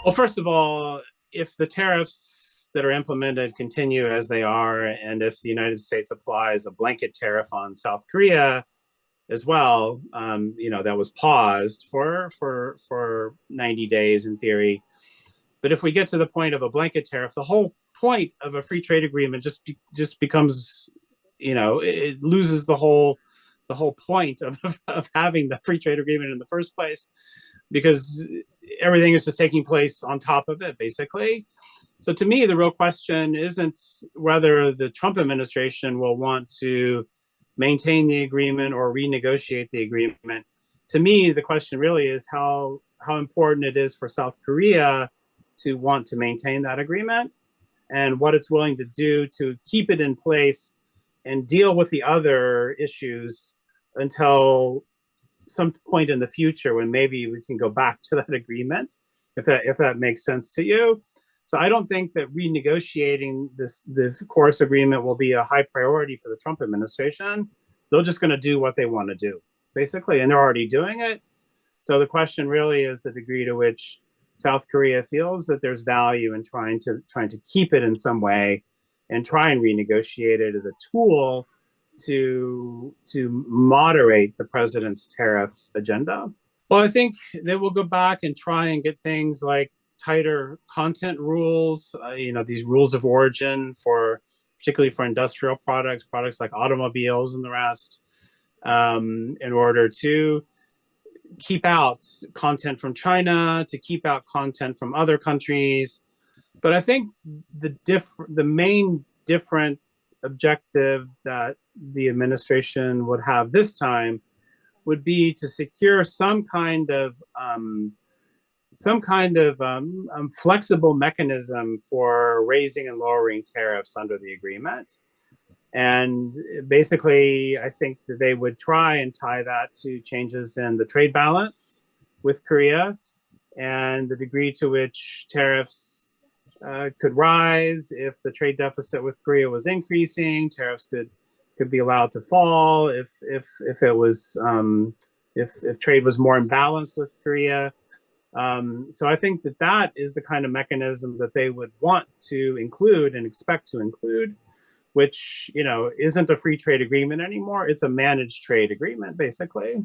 Well, first of all, if the tariffs that are implemented continue as they are, and if the United States applies a blanket tariff on South Korea as well, that was paused for 90 days in theory. But if we get to the point of a blanket tariff, the whole point of a free trade agreement just becomes, it loses the whole point of having the free trade agreement in the first place, because everything is just taking place on top of it, basically. So to me, the real question isn't whether the Trump administration will want to maintain the agreement or renegotiate the agreement. To me, the question really is how important it is for South Korea to want to maintain that agreement, and what it's willing to do to keep it in place and deal with the other issues until some point in the future when maybe we can go back to that agreement, if that makes sense to you. So I don't think that renegotiating the course agreement will be a high priority for the Trump administration. They're just going to do what they want to do, basically, and they're already doing it. So the question really is the degree to which South Korea feels that there's value in trying to keep it in some way and try and renegotiate it as a tool to moderate the president's tariff agenda. Well, I think they will go back and try and get things like tighter content rules, these rules of origin particularly for industrial products like automobiles and the rest, in order to keep out content from China, to keep out content from other countries. But I think the main different objective that the administration would have this time would be to secure some kind of flexible mechanism for raising and lowering tariffs under the agreement. And basically, I think that they would try and tie that to changes in the trade balance with Korea and the degree to which tariffs could rise. If the trade deficit with Korea was increasing, tariffs could be allowed to fall. If it was if trade was more in balance with Korea. So I think that is the kind of mechanism that they would want to include and expect to include, which isn't a free trade agreement anymore. It's a managed trade agreement, basically.